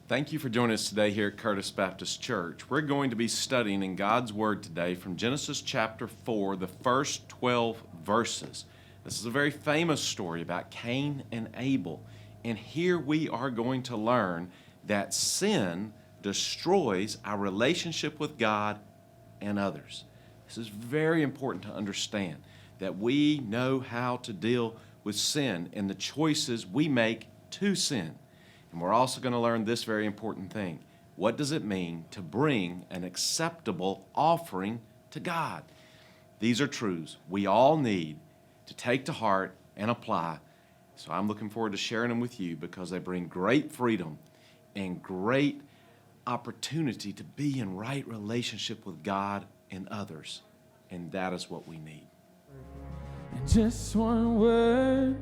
Thank you for joining us today here at Curtis Baptist Church. We're going to be studying in God's Word today from Genesis chapter 4, the first 12 verses. This is a very famous story about Cain and Abel. And here we are going to learn that sin destroys our relationship with God and others. This is very important to understand, that we know how to deal with sin and the choices we make to sin. And we're also going to learn this very important thing. What does it mean to bring an acceptable offering to God? These are truths we all need to take to heart and apply. So I'm looking forward to sharing them with you because they bring great freedom and great opportunity to be in right relationship with God and others. And that is what we need. And just one word,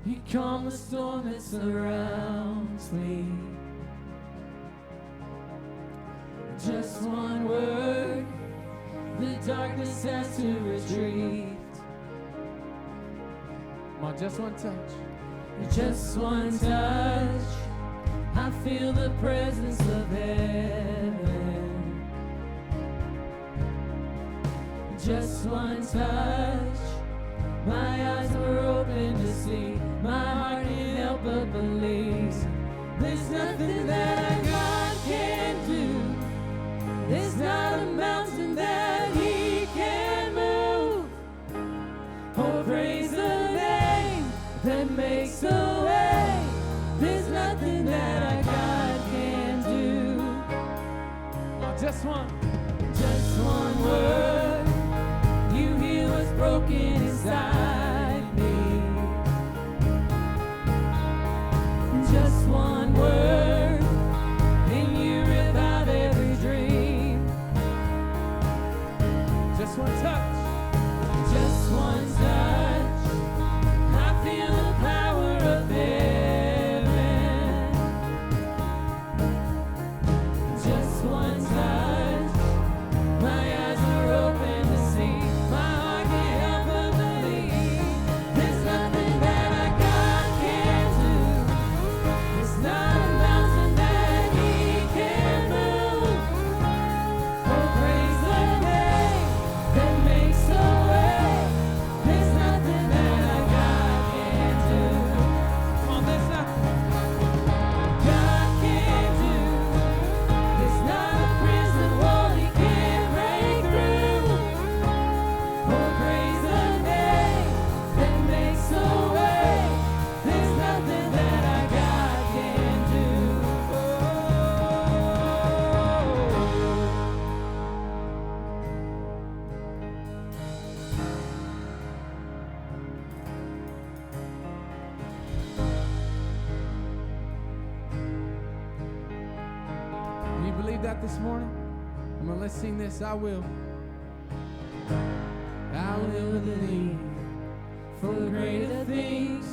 you calm the storm that surrounds me. Just one word, the darkness has to retreat. Come on, just one touch. Just one touch, I feel the presence of heaven. Just one touch, my eyes were open to see. My heart can't help but believe. There's nothing that God can't do. There's not a mountain that He can move. Oh, praise the name that makes a way. There's nothing that our God can do. Oh, just one word. You heal what's broken inside me. Just one word, and you rip out every dream. Just one touch. Just one touch, I feel the power of heaven. Just one touch, my eyes are open to see. My heart can't help but believe. There's nothing that our God can't do. There's not a mountain that He can move. Oh, praise the name that makes a way. There's nothing that our God can't do. Come on, there's nothing God can't do. There's not a prison wall He can't break through. Oh, praise the name that makes a way. There's nothing that our God can't do. Do you believe that this morning? Come on, let's sing this. I will believe for greater things.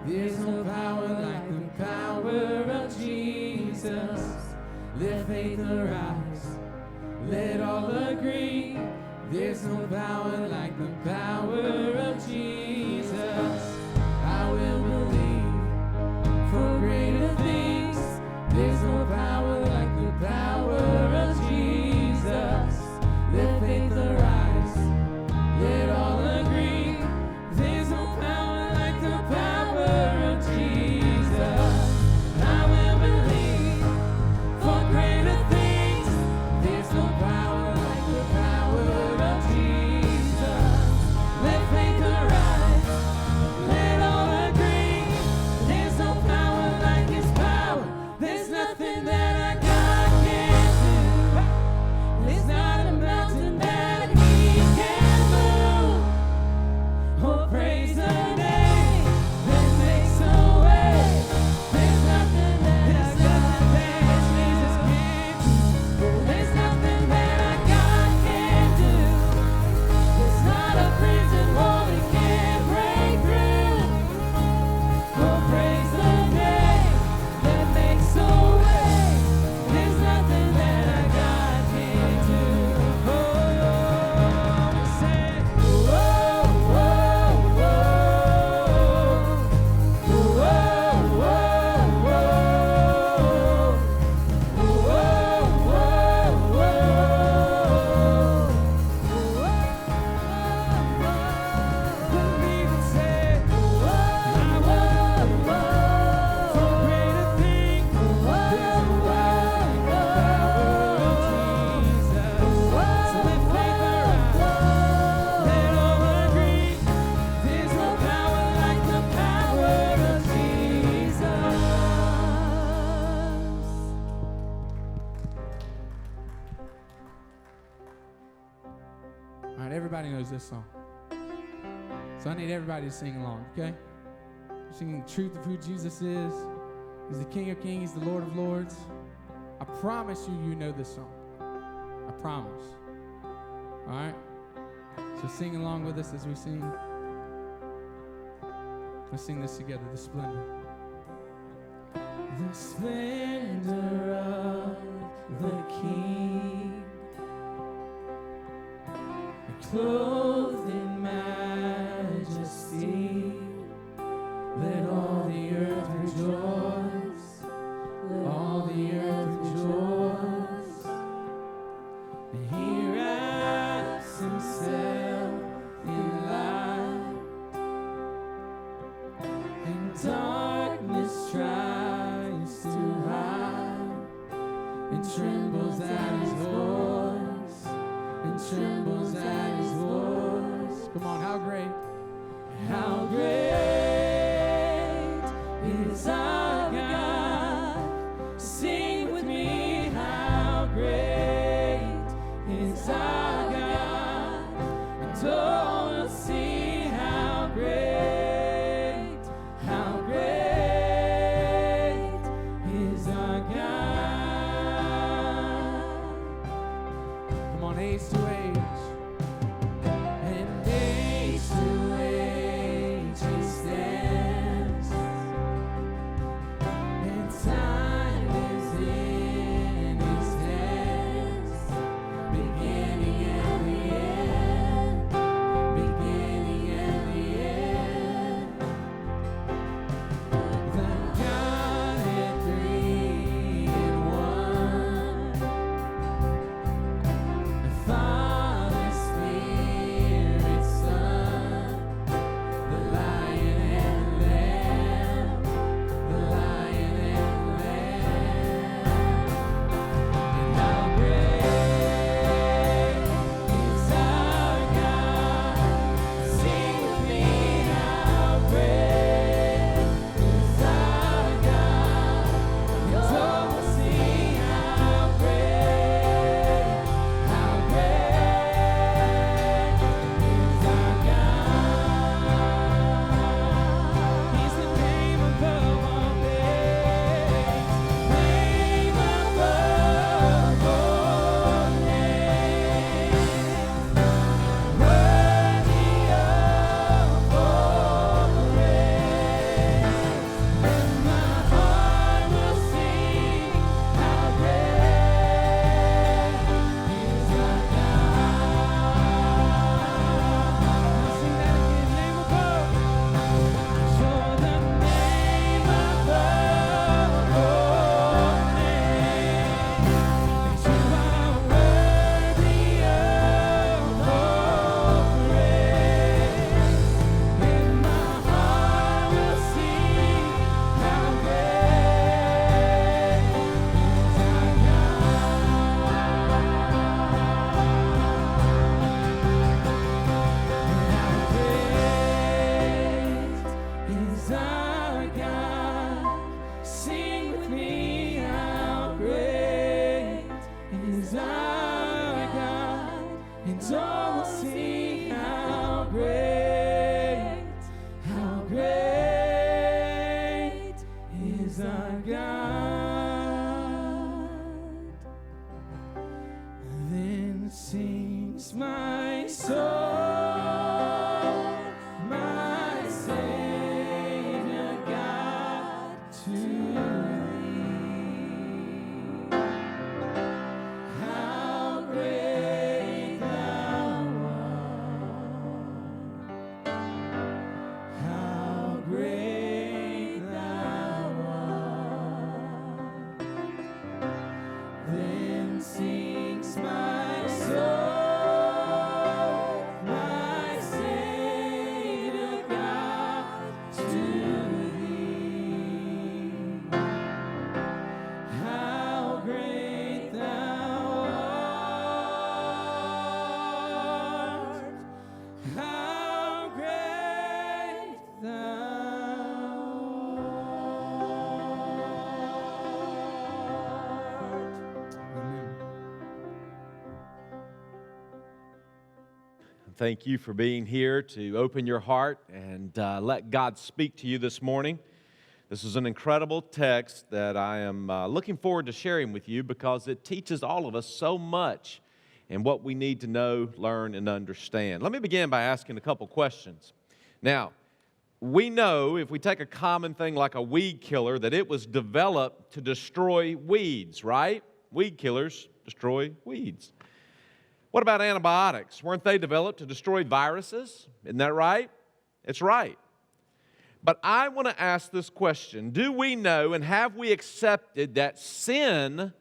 There's no power like the power of Jesus. Let faith arise, let all agree. There's no power like the power of Jesus. I will believe for greater things. There's no power like the power of Jesus. Let faith arise, let all agree. There's no power like the power of Jesus. I will believe for greater things. There's no power like the power of Jesus. Let faith arise, let all agree. everybody knows this song. So I need everybody to sing along, okay? We're singing the truth of who Jesus is. He's the King of Kings, the Lord of Lords. I promise you, you know this song. I promise. All right? So sing along with us as we sing. Let's sing this together, the splendor. The splendor of the King, clothed in majesty, let all the earth rejoice, let all the earth rejoice. And he wraps himself in light, and darkness tries to hide, and trembles at his voice, and trembles at his voice. Come on, how great is our God. Sing with me, how great is our God. And all will see how great is our God. Thank you for being here to open your heart and let God speak to you this morning. This is an incredible text that I am looking forward to sharing with you because it teaches all of us so much in what we need to know, learn, and understand. Let me begin by asking a couple questions. Now, we know if we take a common thing like a weed killer that it was developed to destroy weeds, right? Weed killers destroy weeds. What about antibiotics? Weren't they developed to destroy viruses? Isn't that right? It's right. But I want to ask this question. Do we know and have we accepted that sin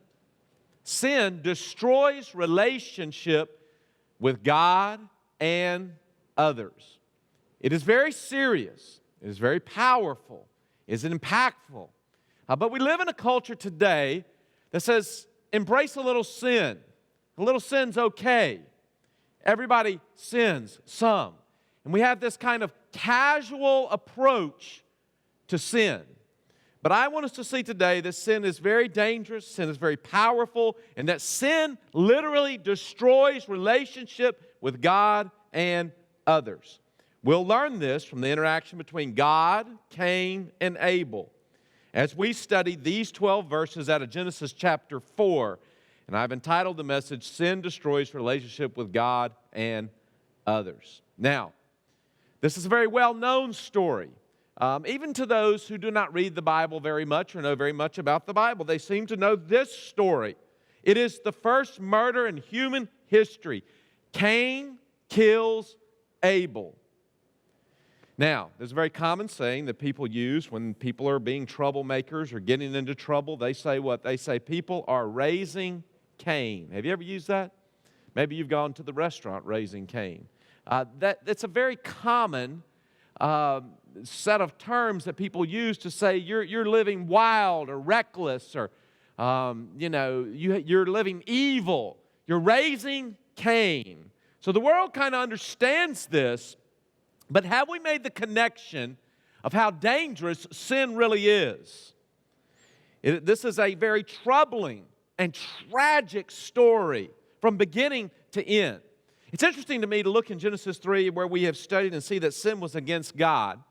destroys relationship with God and others? It is very serious. It is very powerful. It is impactful. But we live in a culture today that says, embrace a little sin. A little sin's okay. Everybody sins some. And we have this kind of casual approach to sin. But I want us to see today that sin is very dangerous, sin is very powerful, and that sin literally destroys relationship with God and others. We'll learn this from the interaction between God, Cain, and Abel as we study these 12 verses out of Genesis chapter 4. And I've entitled the message, Sin Destroys Relationship with God and Others. Now, this is a very well-known story. Even to those who do not read the Bible very much or know very much about the Bible, they seem to know this story. It is the first murder in human history. Cain kills Abel. Now, there's a very common saying that people use when people are being troublemakers or getting into trouble. They say what? They say people are raising Cain. Have you ever used that? Maybe you've gone to the restaurant raising Cain. That's a very common set of terms that people use to say you're living wild or reckless or you're living evil. You're raising Cain. So the world kind of understands this, but have we made the connection of how dangerous sin really is? This is a very troubling and tragic story from beginning to end. It's interesting to me to look in Genesis 3 where we have studied and see that sin was against God,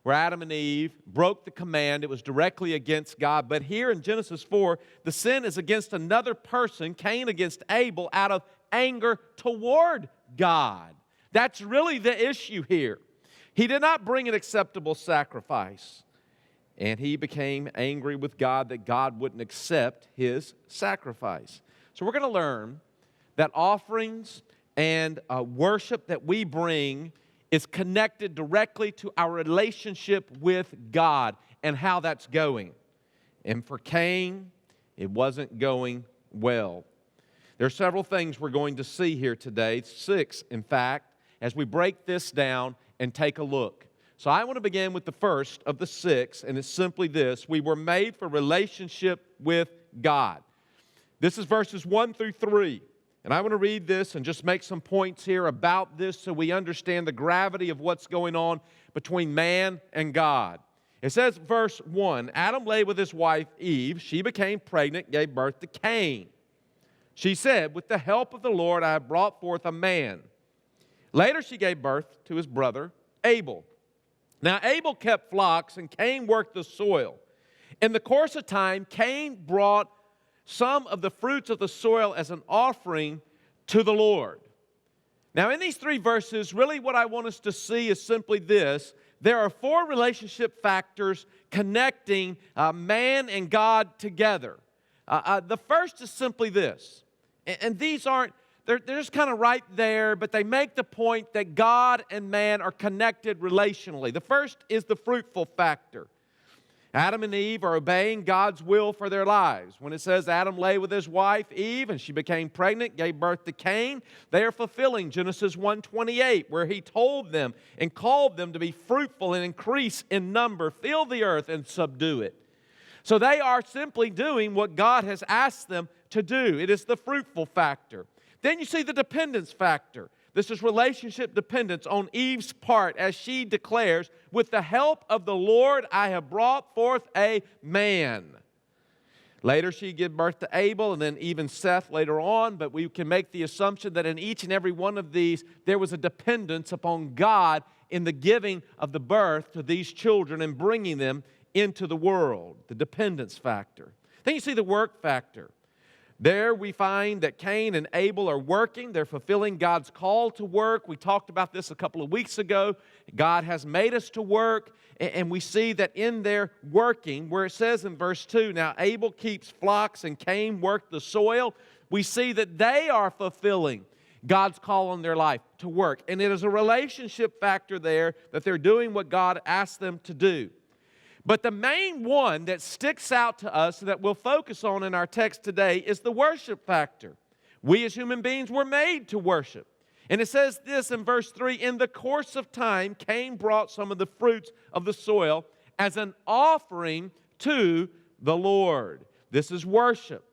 where Adam and Eve broke the command. It was directly against God. But here in Genesis 4, the sin is against another person, Cain against Abel, out of anger toward God. That's really the issue here. He did not bring an acceptable sacrifice. And he became angry with God that God wouldn't accept his sacrifice. So we're going to learn that offerings and worship that we bring is connected directly to our relationship with God and how that's going. And for Cain, it wasn't going well. There are several things we're going to see here today, 6 in fact, as we break this down and take a look. So I want to begin with the first of the 6, and it's simply this. We were made for relationship with God. This is verses 1 through 3. And I want to read this and just make some points here about this so we understand the gravity of what's going on between man and God. It says, verse 1, Adam lay with his wife Eve. She became pregnant, gave birth to Cain. She said, with the help of the Lord, I have brought forth a man. Later she gave birth to his brother Abel. Now Abel kept flocks and Cain worked the soil. In the course of time, Cain brought some of the fruits of the soil as an offering to the Lord. Now in these 3 verses, really what I want us to see is simply this. There are 4 relationship factors connecting man and God together. The first is simply this. And these aren't, they're just kind of right there, but they make the point that God and man are connected relationally. The first is the fruitful factor. Adam and Eve are obeying God's will for their lives. When it says Adam lay with his wife Eve and she became pregnant, gave birth to Cain, they are fulfilling Genesis 1:28, where he told them and called them to be fruitful and increase in number, fill the earth and subdue it. So they are simply doing what God has asked them to do. It is the fruitful factor. Then you see the dependence factor. This is relationship dependence on Eve's part as she declares, with the help of the Lord I have brought forth a man. Later, she gave birth to Abel and then even Seth later on, but we can make the assumption that in each and every one of these, there was a dependence upon God in the giving of the birth to these children and bringing them into the world, the dependence factor. Then you see the work factor. There we find that Cain and Abel are working. They're fulfilling God's call to work. We talked about this a couple of weeks ago. God has made us to work, and we see that in their working, where it says in verse 2, now Abel keeps flocks and Cain worked the soil, we see that they are fulfilling God's call on their life to work. And it is a relationship factor there that they're doing what God asked them to do. But the main one that sticks out to us that we'll focus on in our text today is the worship factor. We as human beings were made to worship. And it says this in verse 3, in the course of time, Cain brought some of the fruits of the soil as an offering to the Lord. This is worship.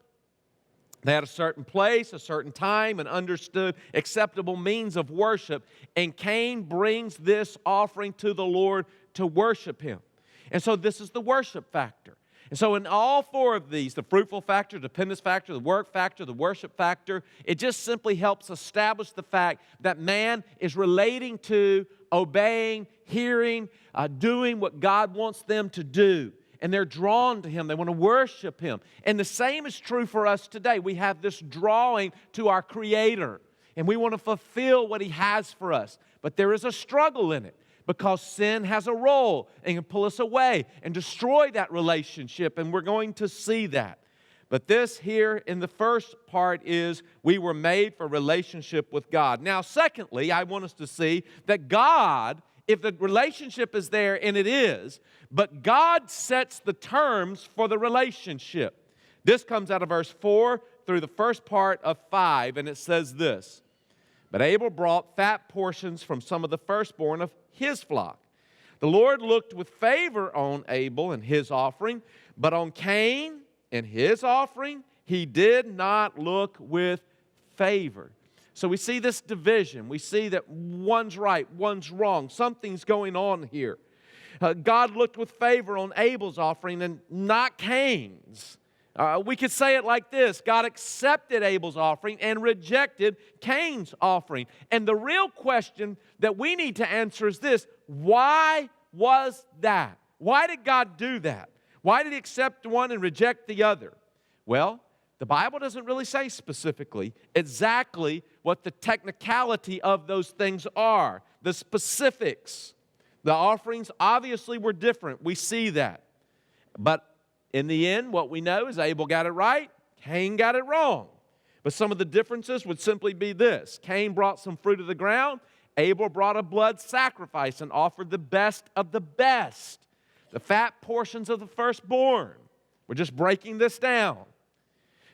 They had a certain place, a certain time, and understood acceptable means of worship. And Cain brings this offering to the Lord to worship Him. And so this is the worship factor. And so in all four of these, the fruitful factor, dependence factor, the work factor, the worship factor, it just simply helps establish the fact that man is relating to, obeying, hearing, doing what God wants them to do. And they're drawn to Him. They want to worship Him. And the same is true for us today. We have this drawing to our Creator. And we want to fulfill what He has for us. But there is a struggle in it, because sin has a role and can pull us away and destroy that relationship, and we're going to see that. But this here in the first part is we were made for relationship with God. Now, secondly, I want us to see that God, if the relationship is there, and it is, but God sets the terms for the relationship. This comes out of verse 4 through the first part of 5, and it says this, but Abel brought fat portions from some of the firstborn of his flock. The Lord looked with favor on Abel and his offering, but on Cain and his offering, He did not look with favor. So we see this division. We see that one's right, one's wrong. Something's going on here. God looked with favor on Abel's offering and not Cain's. We could say it like this: God accepted Abel's offering and rejected Cain's offering. And the real question that we need to answer is this: why was that? Why did God do that? Why did He accept one and reject the other? Well, the Bible doesn't really say specifically exactly what the technicality of those things are, the specifics. The offerings obviously were different. We see that. But in the end, what we know is Abel got it right, Cain got it wrong. But some of the differences would simply be this: Cain brought some fruit of the ground, Abel brought a blood sacrifice and offered the best of the best, the fat portions of the firstborn. We're just breaking this down.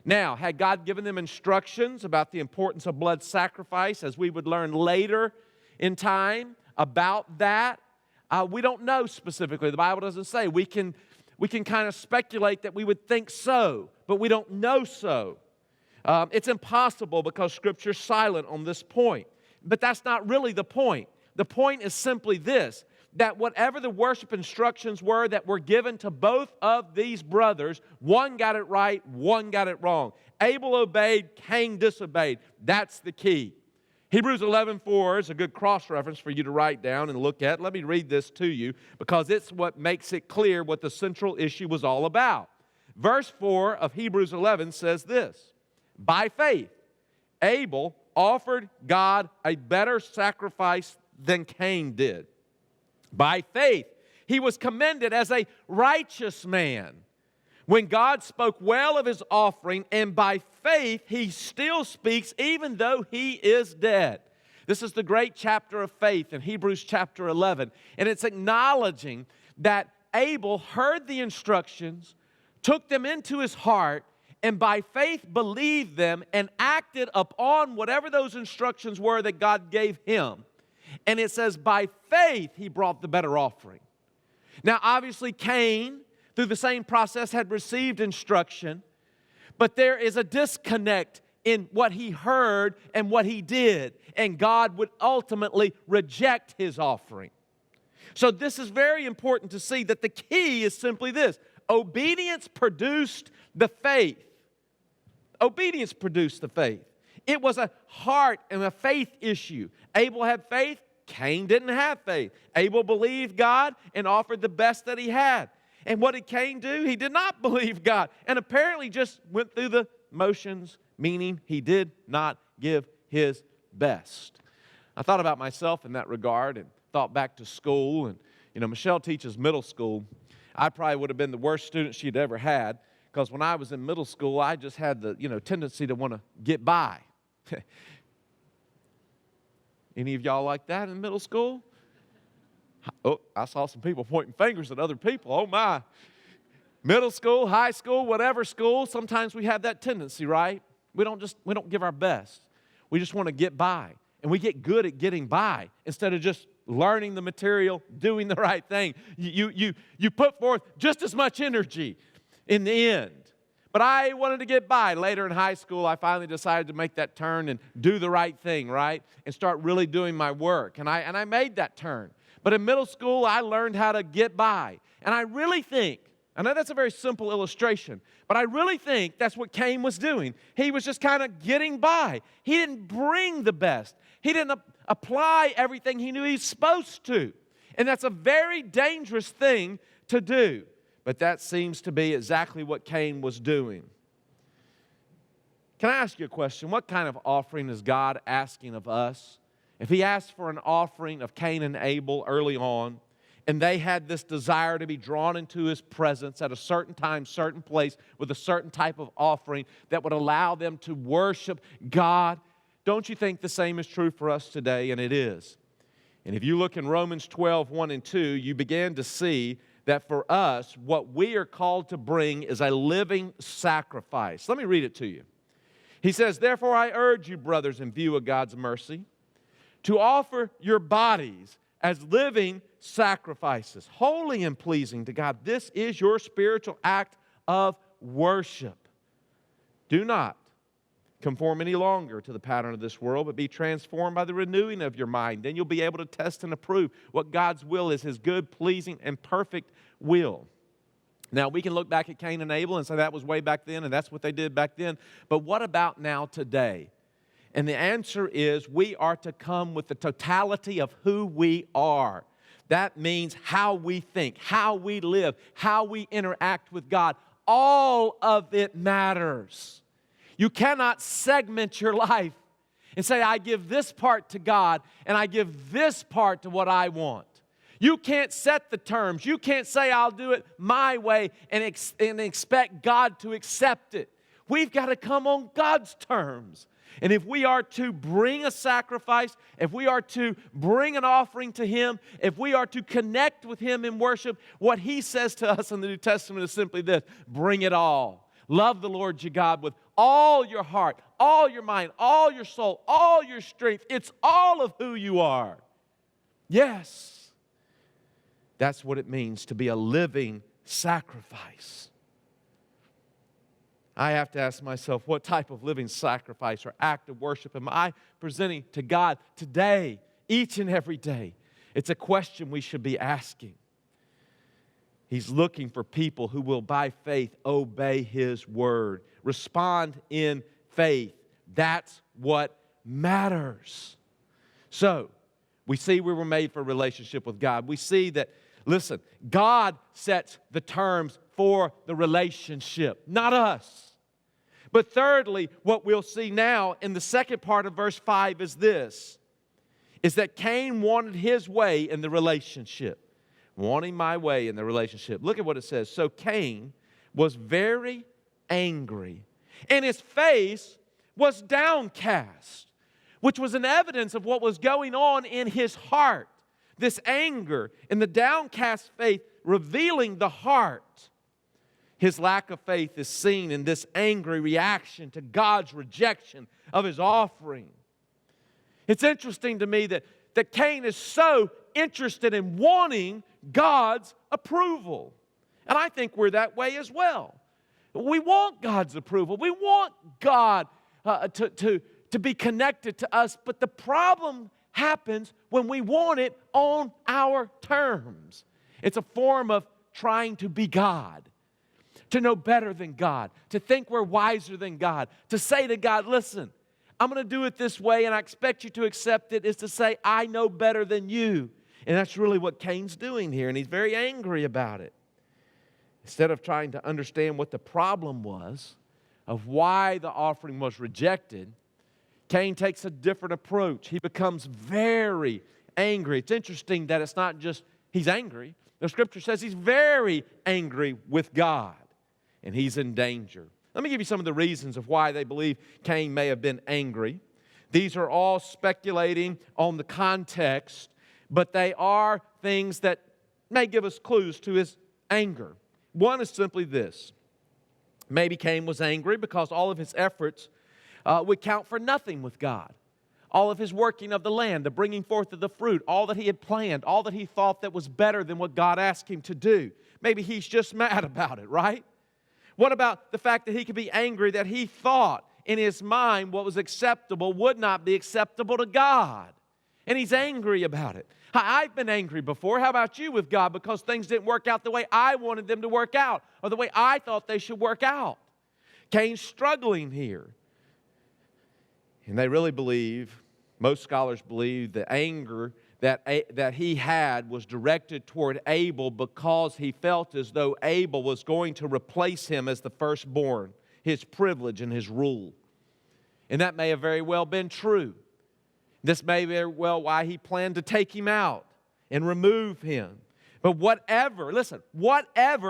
Now, had God given them instructions about the importance of blood sacrifice, as we would learn later in time about that? We don't know specifically. The Bible doesn't say. We can kind of speculate that we would think so, but we don't know so. It's impossible because Scripture's silent on this point. But that's not really the point. The point is simply this: that whatever the worship instructions were that were given to both of these brothers, one got it right, one got it wrong. Abel obeyed, Cain disobeyed. That's the key. Hebrews 11:4 is a good cross-reference for you to write down and look at. Let me read this to you because it's what makes it clear what the central issue was all about. Verse 4 of Hebrews 11 says this: by faith, Abel offered God a better sacrifice than Cain did. By faith, he was commended as a righteous man when God spoke well of his offering, and by faith he still speaks even though he is dead. This is the great chapter of faith in Hebrews chapter 11, and it's acknowledging that Abel heard the instructions, took them into his heart, and by faith believed them and acted upon whatever those instructions were that God gave him. And it says by faith he brought the better offering. Now obviously Cain, through the same process, had received instruction, but there is a disconnect in what he heard and what he did, and God would ultimately reject his offering. So this is very important to see that the key is simply this: Obedience produced the faith. Obedience produced the faith. It was a heart and a faith issue. Abel had faith. Cain didn't have faith. Abel believed God and offered the best that he had. And what did Cain do? He did not believe God and apparently just went through the motions, meaning he did not give his best. I thought about myself in that regard and thought back to school. And, Michelle teaches middle school. I probably would have been the worst student she'd ever had because when I was in middle school, I just had the, tendency to want to get by. Any of y'all like that in middle school? Oh, I saw some people pointing fingers at other people. Oh, my. Middle school, high school, whatever school, sometimes we have that tendency, right? We don't give our best. We just want to get by. And we get good at getting by instead of just learning the material, doing the right thing. You put forth just as much energy in the end. But I wanted to get by. Later in high school, I finally decided to make that turn and do the right thing, right? And start really doing my work. And I made that turn. But in middle school, I learned how to get by. And I really think, I know that's a very simple illustration, but I really think that's what Cain was doing. He was just kind of getting by. He didn't bring the best. He didn't apply everything he knew he was supposed to. And that's a very dangerous thing to do. But that seems to be exactly what Cain was doing. Can I ask you a question? What kind of offering is God asking of us? If He asked for an offering of Cain and Abel early on, and they had this desire to be drawn into His presence at a certain time, certain place, with a certain type of offering that would allow them to worship God, don't you think the same is true for us today? And it is. And if you look in Romans 12, 1 and 2, you begin to see that for us, what we are called to bring is a living sacrifice. Let me read it to you. He says, "Therefore I urge you, brothers, in view of God's mercy, to offer your bodies as living sacrifices, holy and pleasing to God. This is your spiritual act of worship. Do not conform any longer to the pattern of this world, but be transformed by the renewing of your mind. Then you'll be able to test and approve what God's will is, His good, pleasing, and perfect will." Now, we can look back at Cain and Abel and say that was way back then, and that's what they did back then. But what about now today? And the answer is we are to come with the totality of who we are. That means how we think, how we live, how we interact with God. All of it matters. You cannot segment your life and say, I give this part to God and I give this part to what I want. You can't set the terms. You can't say, I'll do it my way and expect God to accept it. We've got to come on God's terms. And if we are to bring a sacrifice, if we are to bring an offering to Him, if we are to connect with Him in worship, what He says to us in the New Testament is simply this: bring it all. Love the Lord your God with all your heart, all your mind, all your soul, all your strength. It's all of who you are. Yes. That's what it means to be a living sacrifice. I have to ask myself, what type of living sacrifice or act of worship am I presenting to God today, each and every day? It's a question we should be asking. He's looking for people who will, by faith, obey His word, respond in faith. That's what matters. So, we see we were made for a relationship with God. We see that, listen, God sets the terms for the relationship, not us. But thirdly, what we'll see now in the second part of verse 5 is this, is that Cain wanted his way in the relationship. Wanting my way in the relationship. Look at what it says. So Cain was very angry, and his face was downcast, which was an evidence of what was going on in his heart. This anger and the downcast face revealing the heart. His lack of faith is seen in this angry reaction to God's rejection of His offering. It's interesting to me that Cain is so interested in wanting God's approval. And I think we're that way as well. We want God's approval. We want God to be connected to us. But the problem happens when we want it on our terms. It's a form of trying to be God. to know better than God, to think we're wiser than God, to say to God, listen, I'm going to do it this way and I expect you to accept it, is to say, I know better than you. And that's really what Cain's doing here, and he's very angry about it. Instead of trying to understand what the problem was, of why the offering was rejected, Cain takes a different approach. He becomes very angry. It's interesting that it's not just he's angry. The Scripture says he's very angry with God, and he's in danger. Let me give you some of the reasons of why they believe Cain may have been angry. These are all speculating on the context, but they are things that may give us clues to his anger. One is simply this. Maybe Cain was angry because all of his efforts would count for nothing with God. All of his working of the land, the bringing forth of the fruit, all that he had planned, all that he thought that was better than what God asked him to do. Maybe he's just mad about it, right? What about the fact that he could be angry that he thought in his mind what was acceptable would not be acceptable to God? And he's angry about it. I've been angry before. How about you with God? Because things didn't work out the way I wanted them to work out, or the way I thought they should work out. Cain's struggling here. And they really believe, most scholars believe, the anger that he had was directed toward Abel because he felt as though Abel was going to replace him as the firstborn, his privilege and his rule. And that may have very well been true. This may very well why he planned to take him out and remove him. But whatever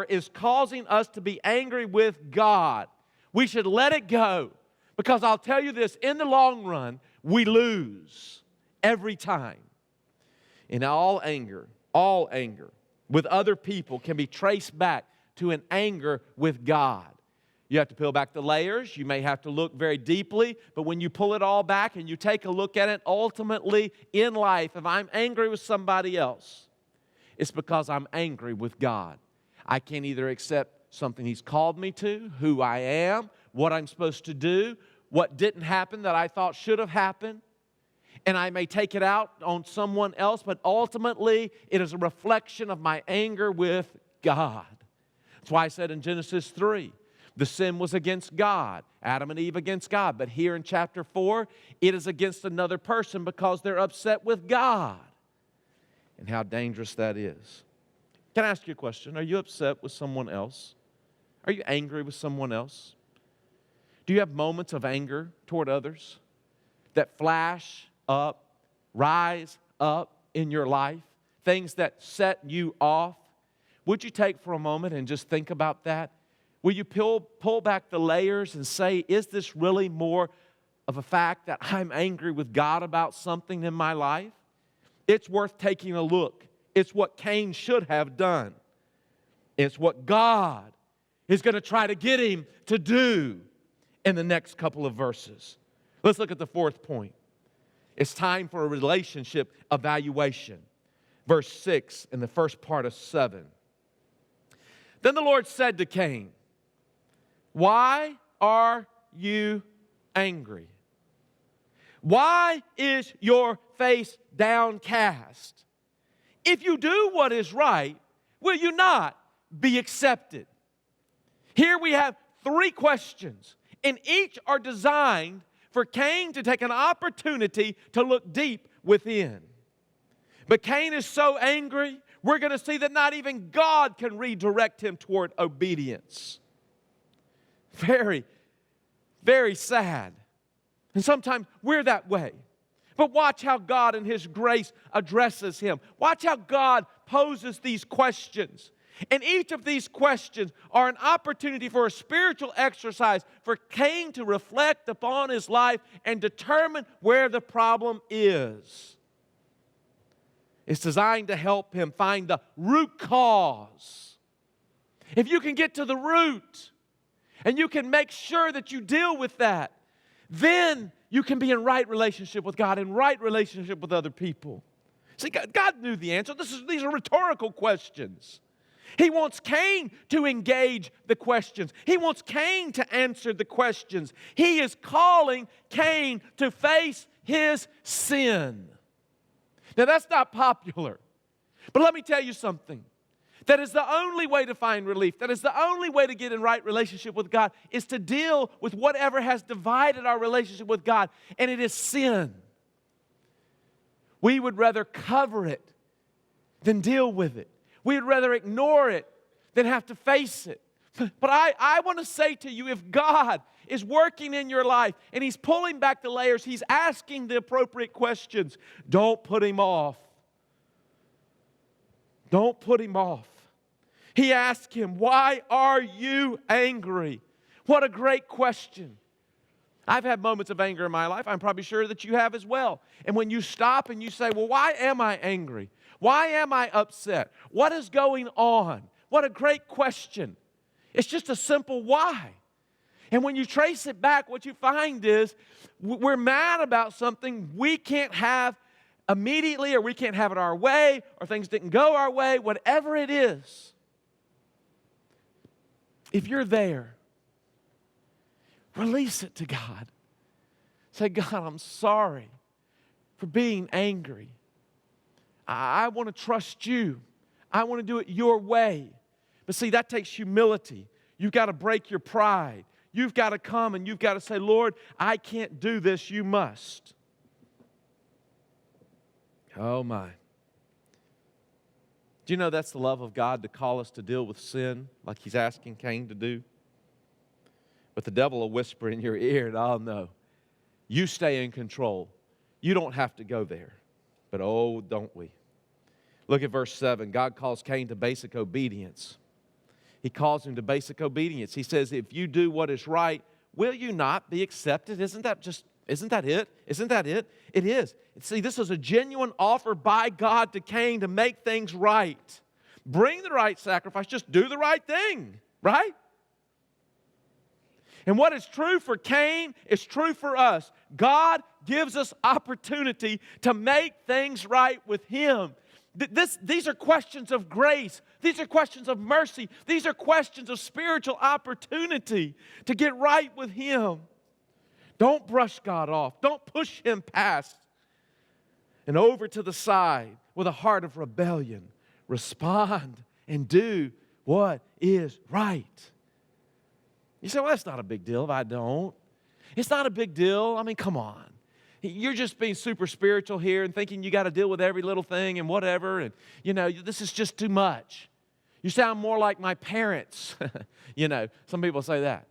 is causing us to be angry with God, we should let it go. Because I'll tell you this, in the long run, we lose every time. And all anger with other people can be traced back to an anger with God. You have to peel back the layers. You may have to look very deeply. But when you pull it all back and you take a look at it, ultimately in life, if I'm angry with somebody else, it's because I'm angry with God. I can't either accept something He's called me to, who I am, what I'm supposed to do, what didn't happen that I thought should have happened. And I may take it out on someone else, but ultimately it is a reflection of my anger with God. That's why I said in Genesis 3, the sin was against God, Adam and Eve against God. But here in chapter 4, it is against another person because they're upset with God. And how dangerous that is. Can I ask you a question? Are you upset with someone else? Are you angry with someone else? Do you have moments of anger toward others that flash up, rise up in your life? Things that set you off? Would you take for a moment and just think about that? Will you pull back the layers and say, is this really more of a fact that I'm angry with God about something in my life? It's worth taking a look. It's what Cain should have done. It's what God is going to try to get him to do in the next couple of verses. Let's look at the fourth point. It's time for a relationship evaluation. Verse 6 in the first part of 7. Then the Lord said to Cain, "Why are you angry? Why is your face downcast? If you do what is right, will you not be accepted?" Here we have 3 questions, and each are designed for Cain to take an opportunity to look deep within. But Cain is so angry, we're going to see that not even God can redirect him toward obedience. Very, very sad. And sometimes we're that way. But watch how God in His grace addresses him. Watch how God poses these questions. And each of these questions are an opportunity for a spiritual exercise for Cain to reflect upon his life and determine where the problem is. It's designed to help him find the root cause. If you can get to the root and you can make sure that you deal with that, then you can be in right relationship with God and right relationship with other people. See, God knew the answer. These are rhetorical questions. He wants Cain to engage the questions. He wants Cain to answer the questions. He is calling Cain to face his sin. Now, that's not popular. But let me tell you something. That is the only way to find relief. That is the only way to get in right relationship with God, is to deal with whatever has divided our relationship with God, and it is sin. We would rather cover it than deal with it. We would rather ignore it than have to face it. But I want to say to you, if God is working in your life and He's pulling back the layers, He's asking the appropriate questions, don't put Him off. Don't put Him off. He asked him, why are you angry? What a great question. I've had moments of anger in my life. I'm probably sure that you have as well. And when you stop and you say, well, why am I angry? Why am I upset? What is going on? What a great question. It's just a simple why. And when you trace it back, what you find is we're mad about something we can't have immediately, or we can't have it our way, or things didn't go our way, whatever it is. If you're there, release it to God. Say, God, I'm sorry for being angry. I want to trust you. I want to do it your way. But see, that takes humility. You've got to break your pride. You've got to come and you've got to say, Lord, I can't do this. You must. Oh, my. Do you know that's the love of God to call us to deal with sin like He's asking Cain to do? But the devil will whisper in your ear, and I'll know. You stay in control. You don't have to go there. But oh, don't we? Look at verse 7. God calls Cain to basic obedience. He calls him to basic obedience. He says, if you do what is right, will you not be accepted? Isn't that it? Isn't that it? It is. See, this is a genuine offer by God to Cain to make things right. Bring the right sacrifice. Just do the right thing, right? And what is true for Cain is true for us. God gives us opportunity to make things right with Him. These are questions of grace. These are questions of mercy. These are questions of spiritual opportunity to get right with Him. Don't brush God off. Don't push Him past and over to the side with a heart of rebellion. Respond and do what is right. You say, well, that's not a big deal if I don't. It's not a big deal. I mean, come on. You're just being super spiritual here and thinking you got to deal with every little thing and whatever. And, this is just too much. You sound more like my parents. Some people say that.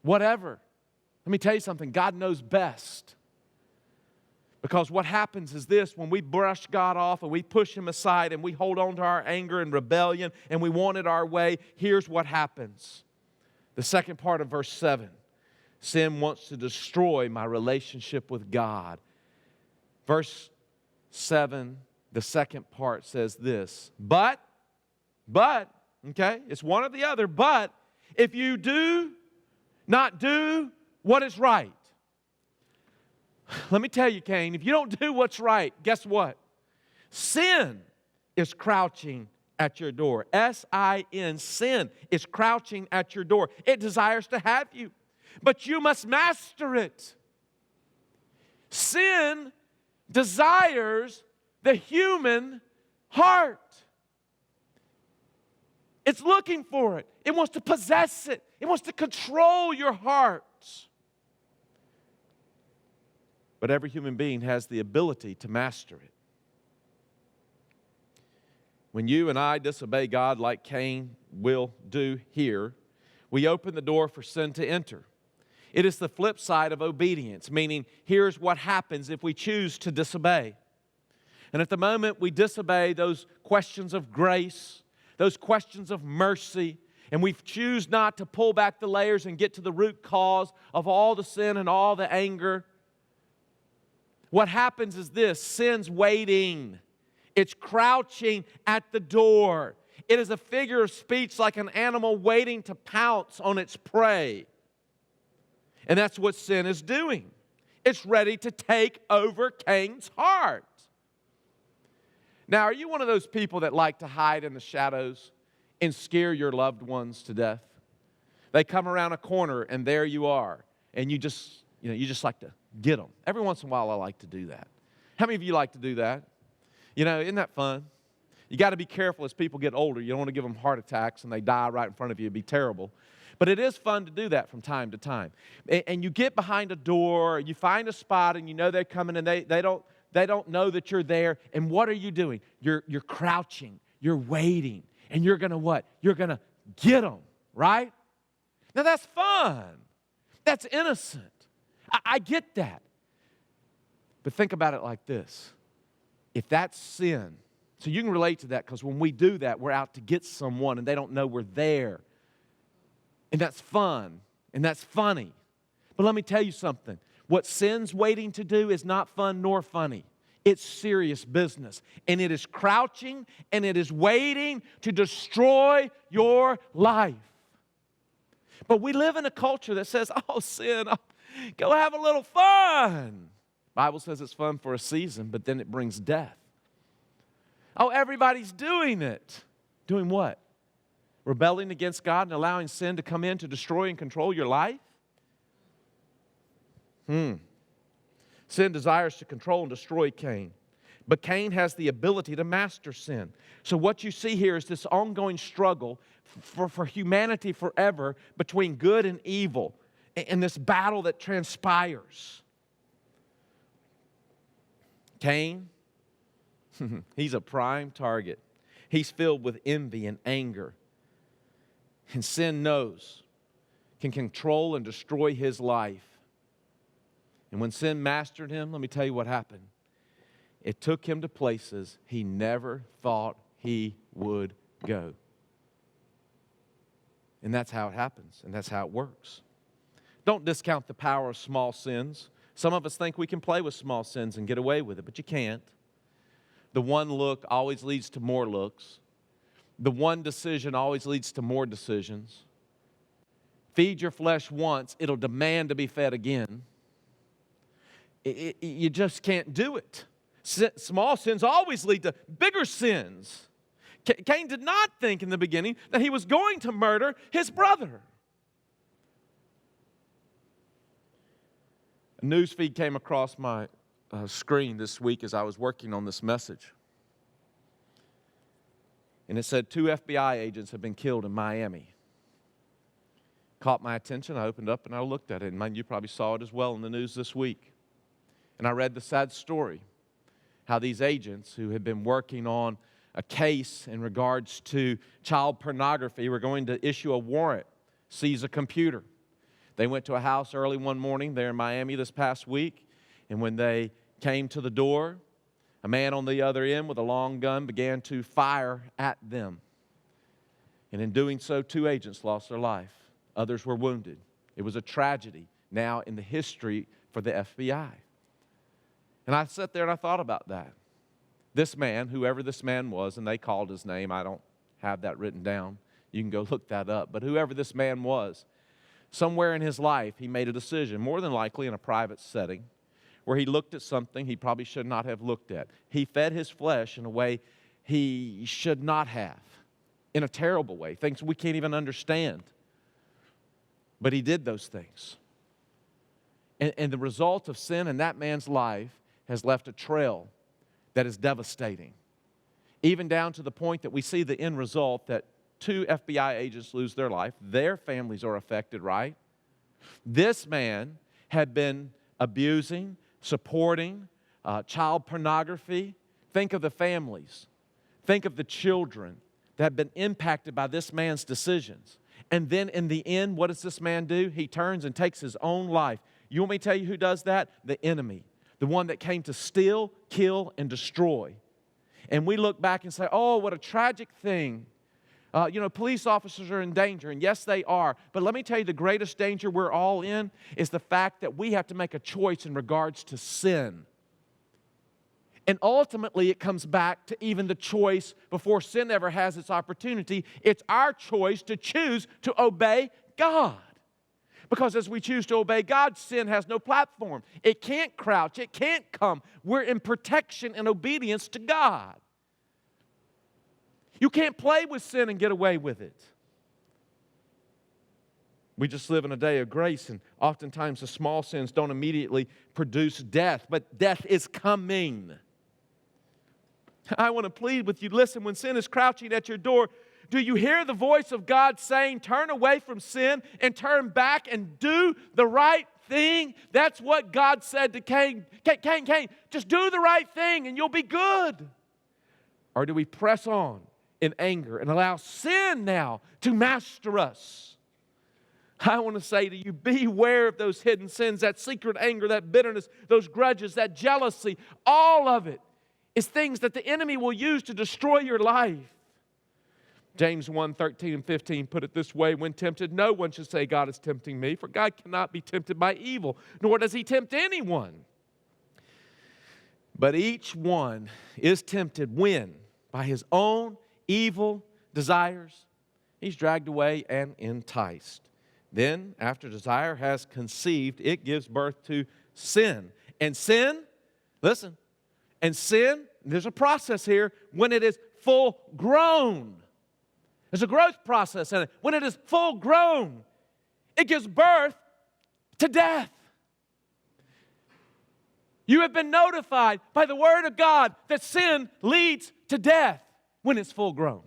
Whatever. Let me tell you something. God knows best. Because what happens is this: when we brush God off and we push Him aside and we hold on to our anger and rebellion and we want it our way, here's what happens. The second part of verse 7. Sin wants to destroy my relationship with God. Verse 7, the second part says this. But, okay, it's one or the other. But if you do not do what is right. Let me tell you, Cain, if you don't do what's right, guess what? Sin is crouching at your door. S-I-N, sin is crouching at your door. It desires to have you, but you must master it. Sin desires the human heart. It's looking for it. It wants to possess it. It wants to control your heart. But every human being has the ability to master it. When you and I disobey God like Cain will do here, we open the door for sin to enter. It is the flip side of obedience, meaning here's what happens if we choose to disobey. And at the moment we disobey those questions of grace, those questions of mercy, and we choose not to pull back the layers and get to the root cause of all the sin and all the anger, what happens is this: sin's waiting. It's crouching at the door. It is a figure of speech like an animal waiting to pounce on its prey. And that's what sin is doing. It's ready to take over Cain's heart. Now, are you one of those people that like to hide in the shadows and scare your loved ones to death? They come around a corner and there you are, and you just like to get them. Every once in a while I like to do that. How many of you like to do that? Isn't that fun? You got to be careful as people get older. You don't want to give them heart attacks and they die right in front of you. It'd be terrible. But it is fun to do that from time to time. And you get behind a door, you find a spot, and you know they're coming, and they don't know that you're there. And what are you doing? You're crouching. You're waiting. And you're going to what? You're going to get them, right? Now that's fun. That's innocent. I get that. But think about it like this. If that's sin, so you can relate to that because when we do that, we're out to get someone and they don't know we're there. And that's fun and that's funny. But let me tell you something. What sin's waiting to do is not fun nor funny. It's serious business. And it is crouching and it is waiting to destroy your life. But we live in a culture that says, oh, sin, go have a little fun. The Bible says it's fun for a season, but then it brings death. Oh, everybody's doing it. Doing what? Rebelling against God and allowing sin to come in to destroy and control your life? Sin desires to control and destroy Cain. But Cain has the ability to master sin. So what you see here is this ongoing struggle for humanity forever between good and evil, and this battle that transpires. Cain, he's a prime target. He's filled with envy and anger. And sin knows, can control and destroy his life. And when sin mastered him, let me tell you what happened. It took him to places he never thought he would go. And that's how it happens, and that's how it works. Don't discount the power of small sins. Some of us think we can play with small sins and get away with it, but you can't. The one look always leads to more looks. The one decision always leads to more decisions. Feed your flesh once, it'll demand to be fed again. You just can't do it. Small sins always lead to bigger sins. Cain did not think in the beginning that he was going to murder his brother. A news feed came across my screen this week as I was working on this message. And it said 2 FBI agents have been killed in Miami. Caught my attention. I opened up and I looked at it. And you probably saw it as well in the news this week. And I read the sad story, how these agents who had been working on a case in regards to child pornography were going to issue a warrant, seize a computer. They went to a house early one morning there in Miami this past week, and when they came to the door, a man on the other end with a long gun began to fire at them. And in doing so, 2 agents lost their life. Others were wounded. It was a tragedy now in the history for the FBI. And I sat there and I thought about that. This man, whoever this man was, and they called his name, I don't have that written down. You can go look that up. But whoever this man was, somewhere in his life, he made a decision, more than likely in a private setting, where he looked at something he probably should not have looked at. He fed his flesh in a way he should not have, in a terrible way, things we can't even understand. But he did those things. And the result of sin in that man's life has left a trail that is devastating. Even down to the point that we see the end result that 2 FBI agents lose their life. Their families are affected, right? This man had been abusing, supporting child pornography. Think of the families. Think of the children that have been impacted by this man's decisions. And then in the end, what does this man do? He turns and takes his own life. You want me to tell you who does that? The enemy. The one that came to steal, kill, and destroy. And we look back and say, oh, what a tragic thing. Police officers are in danger, and yes, they are. But let me tell you, the greatest danger we're all in is the fact that we have to make a choice in regards to sin. And ultimately, it comes back to even the choice before sin ever has its opportunity. It's our choice to choose to obey God. Because as we choose to obey God, sin has no platform. It can't crouch. It can't come. We're in protection and obedience to God. You can't play with sin and get away with it. We just live in a day of grace, and oftentimes the small sins don't immediately produce death, but death is coming. I want to plead with you. Listen, when sin is crouching at your door, do you hear the voice of God saying, turn away from sin and turn back and do the right thing? That's what God said to Cain. Cain, just do the right thing and you'll be good. Or do we press on in anger and allow sin now to master us? I want to say to you, beware of those hidden sins, that secret anger, that bitterness, those grudges, that jealousy. All of it is things that the enemy will use to destroy your life. James 1:13 and 15 put it this way: when tempted, no one should say, God is tempting me, for God cannot be tempted by evil, nor does he tempt anyone. But each one is tempted when? By his own evil desires, he's dragged away and enticed. Then, after desire has conceived, it gives birth to sin. And sin, listen, and sin, there's a process here, when it is full grown. There's a growth process in it. When it is full grown, it gives birth to death. You have been notified by the Word of God that sin leads to death when it's full grown.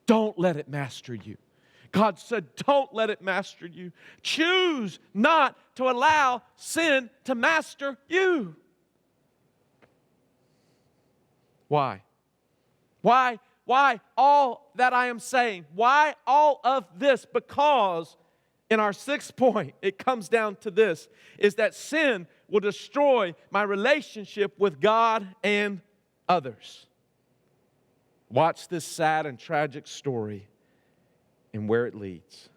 Don't let it master you. God said, don't let it master you. Choose not to allow sin to master you. Why? Why all that I am saying? Why all of this? Because in our sixth point, it comes down to this, is that sin will destroy my relationship with God and others. Watch this sad and tragic story and where it leads.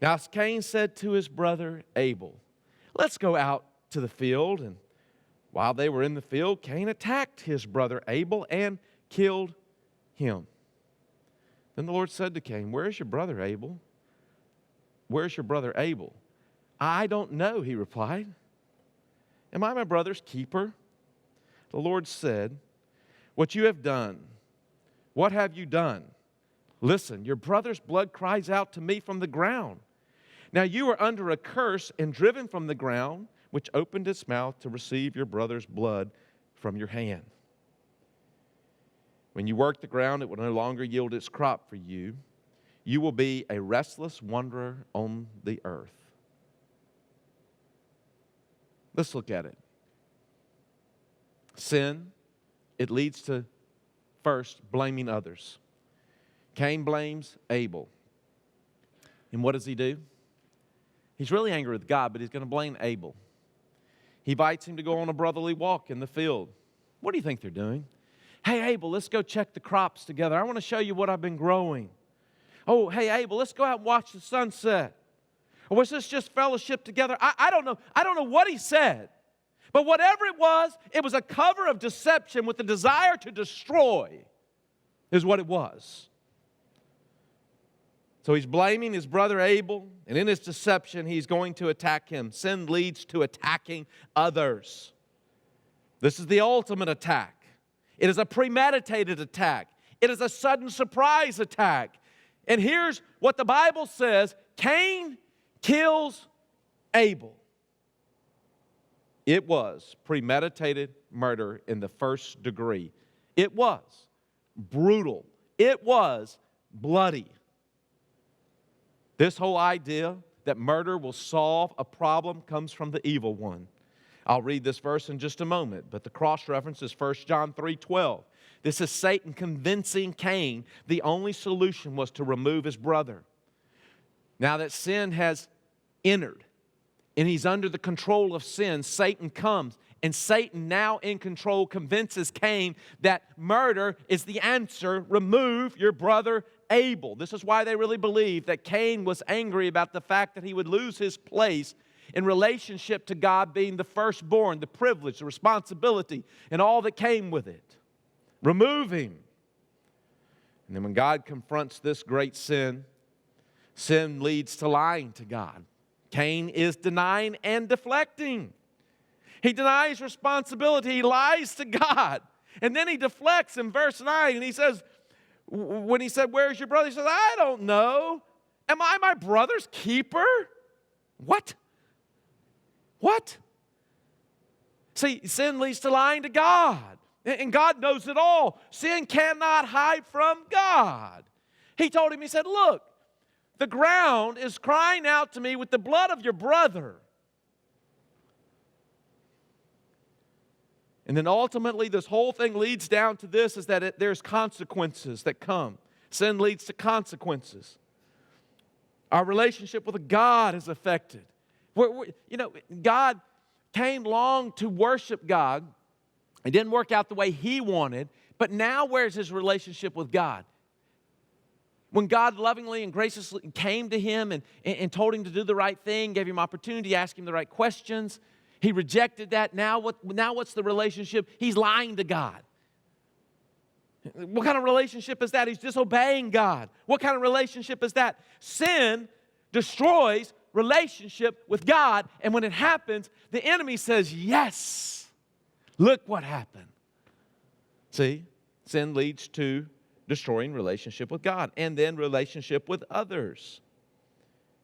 Now, Cain said to his brother Abel, let's go out to the field. And while they were in the field, Cain attacked his brother Abel and killed him. Then the Lord said to Cain, where's your brother Abel? Where's your brother Abel? I don't know, he replied. Am I my brother's keeper? The Lord said, what you have done, what have you done? Listen, your brother's blood cries out to me from the ground. Now you are under a curse and driven from the ground, which opened its mouth to receive your brother's blood from your hand. When you work the ground, it will no longer yield its crop for you. You will be a restless wanderer on the earth. Let's look at it. Sin, it leads to, first, blaming others. Cain blames Abel. And what does he do? He's really angry with God, but he's going to blame Abel. He invites him to go on a brotherly walk in the field. What do you think they're doing? Hey, Abel, let's go check the crops together. I want to show you what I've been growing. Oh, hey, Abel, let's go out and watch the sunset. Or was this just fellowship together? I don't know. I don't know what he said. But whatever it was a cover of deception with the desire to destroy is what it was. So he's blaming his brother Abel, and in his deception, he's going to attack him. Sin leads to attacking others. This is the ultimate attack. It is a premeditated attack. It is a sudden surprise attack. And here's what the Bible says: Cain kills Abel. It was premeditated murder in the first degree. It was brutal. It was bloody. This whole idea that murder will solve a problem comes from the evil one. I'll read this verse in just a moment, but the cross reference is 1 John 3:12. This is Satan convincing Cain the only solution was to remove his brother. Now that sin has entered and he's under the control of sin, Satan comes, and Satan, now in control, convinces Cain that murder is the answer. Remove your brother Abel. This is why they really believe that Cain was angry about the fact that he would lose his place in relationship to God, being the firstborn, the privilege, the responsibility, and all that came with it. Remove him. And then when God confronts this great sin, sin leads to lying to God. Cain is denying and deflecting. He denies responsibility. He lies to God. And then he deflects in verse 9, and he says, when he said, where's your brother? He says, I don't know. Am I my brother's keeper? What? What? See, sin leads to lying to God. And God knows it all. Sin cannot hide from God. He told him, he said, look, the ground is crying out to me with the blood of your brother. And then ultimately, this whole thing leads down to this, is that there's consequences that come. Sin leads to consequences. Our relationship with God is affected. God came long to worship God. It didn't work out the way he wanted, but now where's his relationship with God? When God lovingly and graciously came to him and told him to do the right thing, gave him opportunity, asked him the right questions, he rejected that. Now what's the relationship? He's lying to God. What kind of relationship is that? He's disobeying God. What kind of relationship is that? Sin destroys relationship with God, and when it happens, the enemy says, yes, look what happened. See, sin leads to destroying relationship with God and then relationship with others.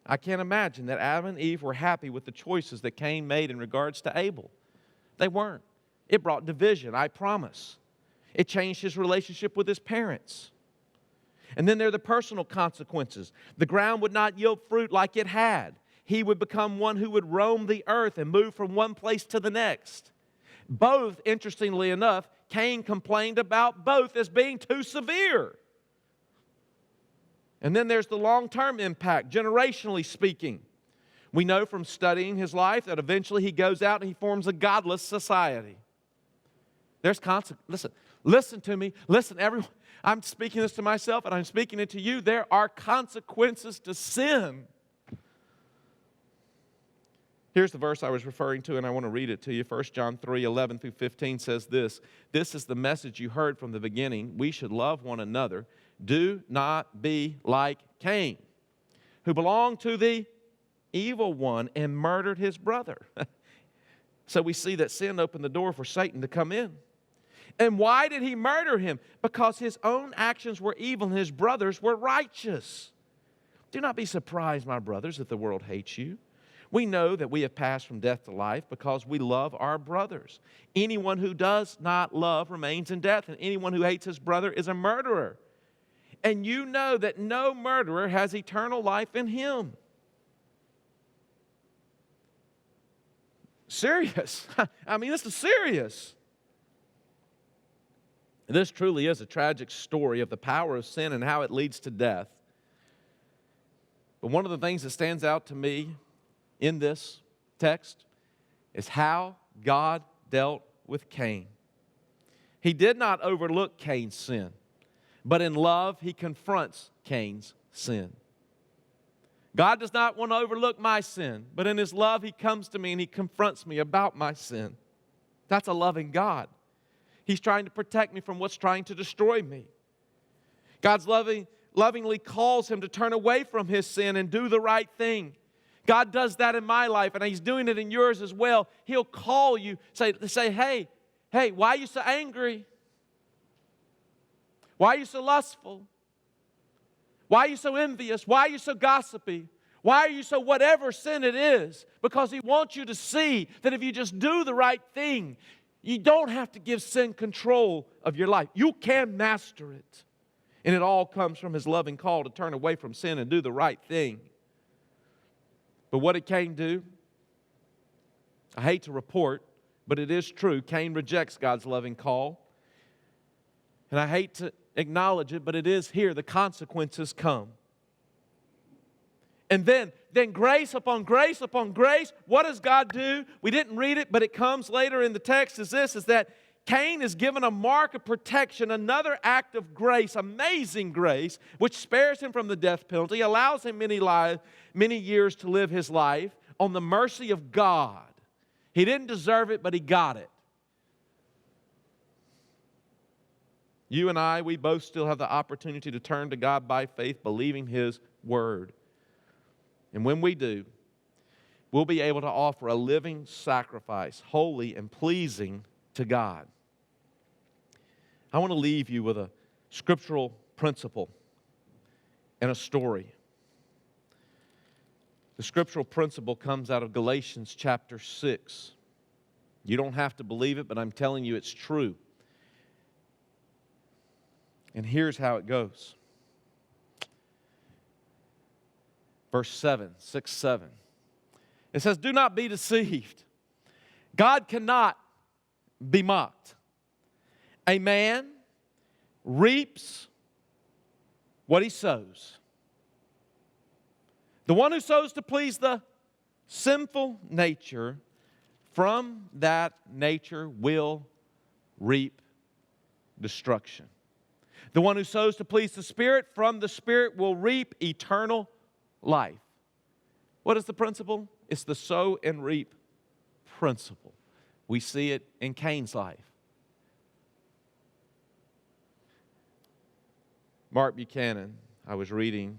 I can't imagine that Adam and Eve were happy with the choices that Cain made in regards to Abel. They weren't. It brought division, I promise. It changed his relationship with his parents. And then there are the personal consequences. The ground would not yield fruit like it had. He would become one who would roam the earth and move from one place to the next. Both, interestingly enough, Cain complained about both as being too severe. And then there's the long-term impact, generationally speaking. We know from studying his life that eventually he goes out and he forms a godless society. There's consequences. Listen to me. Listen, everyone. I'm speaking this to myself and I'm speaking it to you. There are consequences to sin. Here's the verse I was referring to, and I want to read it to you. 1 John 3:11-15 says this. This is the message you heard from the beginning. We should love one another. Do not be like Cain, who belonged to the evil one and murdered his brother. So we see that sin opened the door for Satan to come in. And why did he murder him? Because his own actions were evil and his brothers were righteous. Do not be surprised, my brothers, that the world hates you. We know that we have passed from death to life because we love our brothers. Anyone who does not love remains in death, and anyone who hates his brother is a murderer. And you know that no murderer has eternal life in him. Serious. I mean, this is serious. This truly is a tragic story of the power of sin and how it leads to death. But one of the things that stands out to me in this text is how God dealt with Cain. He did not overlook Cain's sin, but in love, he confronts Cain's sin. God does not want to overlook my sin, but in his love, he comes to me and he confronts me about my sin. That's a loving God. He's trying to protect me from what's trying to destroy me. God's lovingly calls him to turn away from his sin and do the right thing. God does that in my life, and he's doing it in yours as well. He'll call you, say, hey, why are you so angry? Why are you so lustful? Why are you so envious? Why are you so gossipy? Why are you so whatever sin it is? Because he wants you to see that if you just do the right thing, you don't have to give sin control of your life. You can master it. And it all comes from his loving call to turn away from sin and do the right thing. But what did Cain do? I hate to report, but it is true. Cain rejects God's loving call. And I hate to acknowledge it, but it is here. The consequences come. And then grace upon grace upon grace. What does God do? We didn't read it, but it comes later in the text is that Cain is given a mark of protection, another act of grace, amazing grace, which spares him from the death penalty, allows him many years to live his life on the mercy of God. He didn't deserve it, but he got it. You and I, we both still have the opportunity to turn to God by faith, believing his word. And when we do, we'll be able to offer a living sacrifice, holy and pleasing to God. I want to leave you with a scriptural principle and a story. The scriptural principle comes out of Galatians chapter 6. You don't have to believe it, but I'm telling you it's true. And here's how it goes. Verse 7, 6, 7. It says, do not be deceived. God cannot be mocked. A man reaps what he sows. The one who sows to please the sinful nature, from that nature will reap destruction. The one who sows to please the Spirit, from the Spirit will reap eternal life. What is the principle? It's the sow and reap principle. We see it in Cain's life. Mark Buchanan, I was reading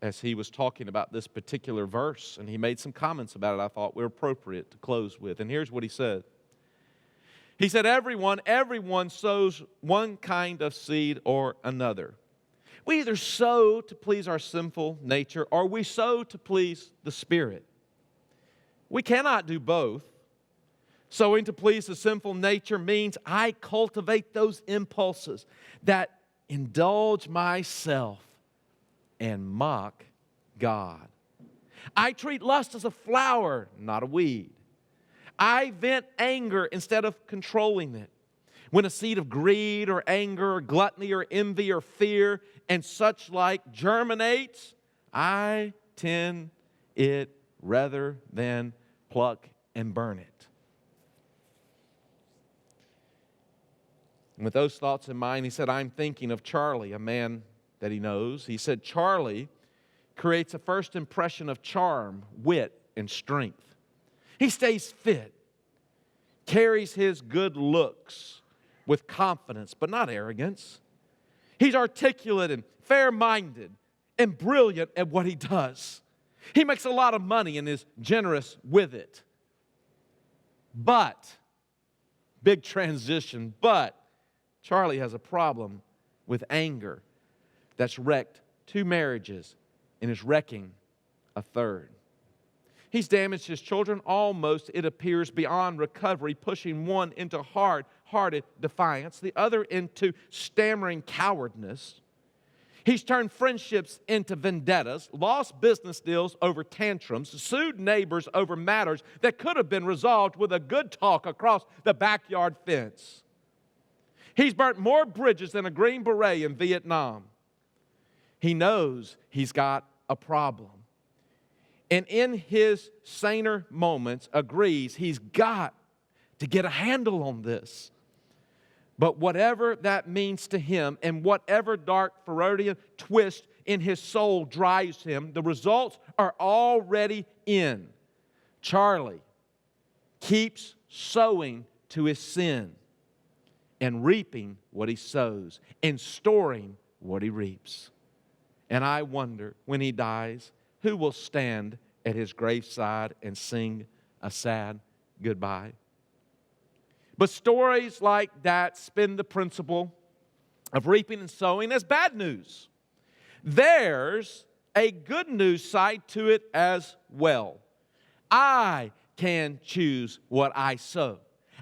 as he was talking about this particular verse, and he made some comments about it I thought were appropriate to close with. And here's what he said. He said, everyone sows one kind of seed or another. We either sow to please our sinful nature or we sow to please the Spirit. We cannot do both. Sowing to please the sinful nature means I cultivate those impulses that indulge myself and mock God. I treat lust as a flower, not a weed. I vent anger instead of controlling it. When a seed of greed or anger or gluttony or envy or fear and such like germinates, I tend it rather than pluck and burn it. And with those thoughts in mind, he said, I'm thinking of Charlie, a man that he knows. He said, Charlie creates a first impression of charm, wit, and strength. He stays fit, carries his good looks with confidence, but not arrogance. He's articulate and fair-minded and brilliant at what he does. He makes a lot of money and is generous with it. But, big transition, but Charlie has a problem with anger that's wrecked 2 marriages and is wrecking a 3rd. He's damaged his children almost, it appears, beyond recovery, pushing one into hard-hearted defiance, the other into stammering cowardness. He's turned friendships into vendettas, lost business deals over tantrums, sued neighbors over matters that could have been resolved with a good talk across the backyard fence. He's burnt more bridges than a Green Beret in Vietnam. He knows he's got a problem. And in his saner moments agrees he's got to get a handle on this. But whatever that means to him and whatever dark Freudian twist in his soul drives him, the results are already in. Charlie keeps sowing to his sin and reaping what he sows and storing what he reaps. And I wonder, when he dies, who will stand at his graveside and sing a sad goodbye? But stories like that spin the principle of reaping and sowing as bad news. There's a good news side to it as well. I can choose what I sow.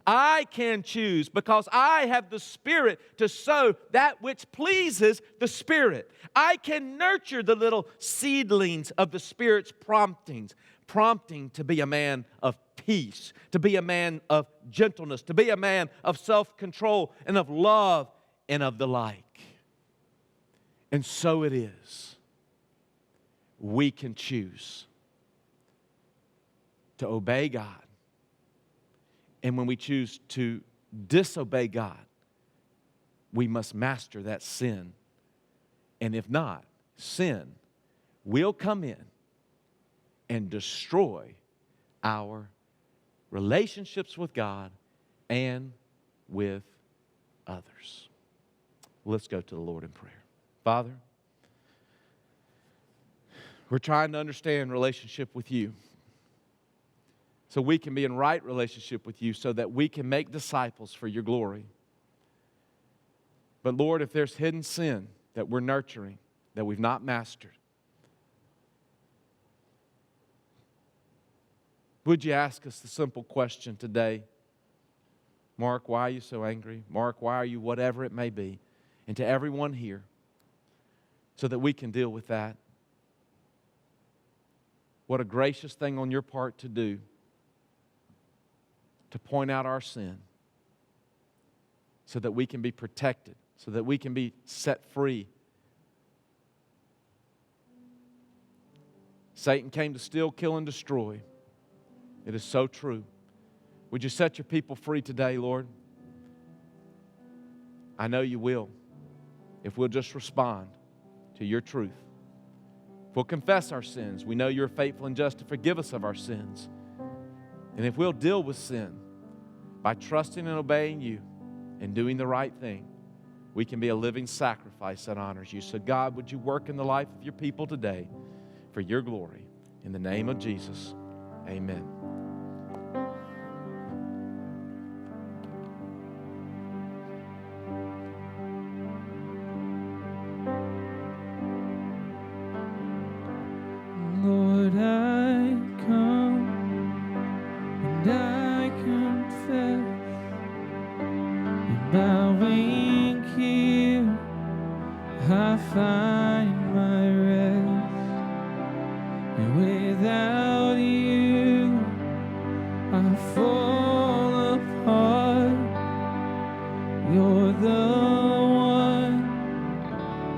I can choose because I have the Spirit to sow that which pleases the Spirit. I can nurture the little seedlings of the Spirit's prompting to be a man of peace, to be a man of gentleness, to be a man of self-control and of love and of the like. And so it is. We can choose to obey God. And when we choose to disobey God, we must master that sin. And if not, sin will come in and destroy our relationships with God and with others. Let's go to the Lord in prayer. Father, we're trying to understand relationship with you, so we can be in right relationship with you, so that we can make disciples for your glory. But Lord, if there's hidden sin that we're nurturing, that we've not mastered, would you ask us the simple question today? Mark, why are you so angry? Mark, why are you whatever it may be? and to everyone here so that we can deal with that. What a gracious thing on your part to do, to point out our sin so that we can be protected, so that we can be set free. Satan came to steal, kill, and destroy. It is so true. Would you set your people free today, Lord? I know you will, if we'll just respond to your truth. If we'll confess our sins, we know you're faithful and just to forgive us of our sins. And if we'll deal with sin by trusting and obeying you and doing the right thing, we can be a living sacrifice that honors you. So God, would you work in the life of your people today for your glory? In the name of Jesus, amen. Lord, I come and I confess, and bowing here, I find my rest. And without you, I fall apart. You're the one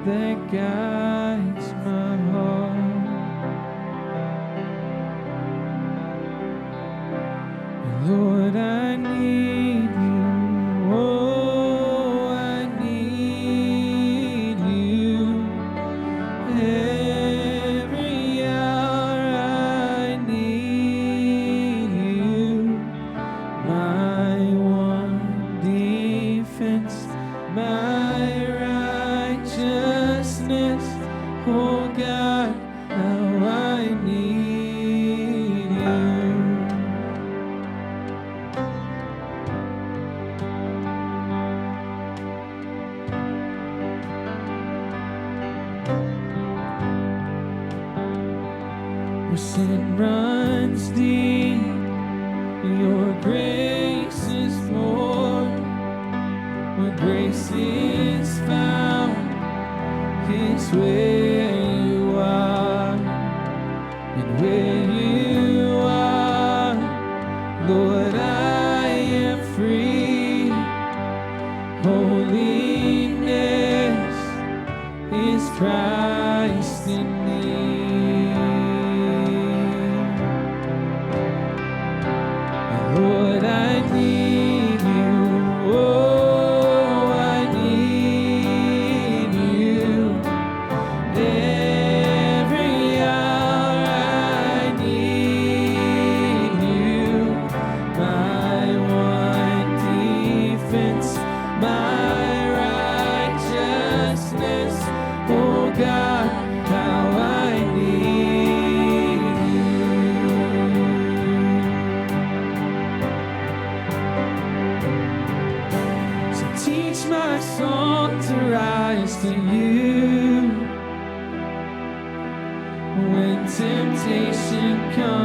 that guides my heart. Lord, I need you. Oh, I need you. Every hour I need you. My one defense, my righteousness. Oh God, how I need you. Where sin runs deep, your grace is more. Where grace is found, it's where you are. And where you are, Lord, I am free. Holiness is Christ in me. Lord, I need you. Oh, I need you. Every hour I need you. My one defense, my righteousness. Oh God, how I need you. So teach my song to rise to you when temptation comes.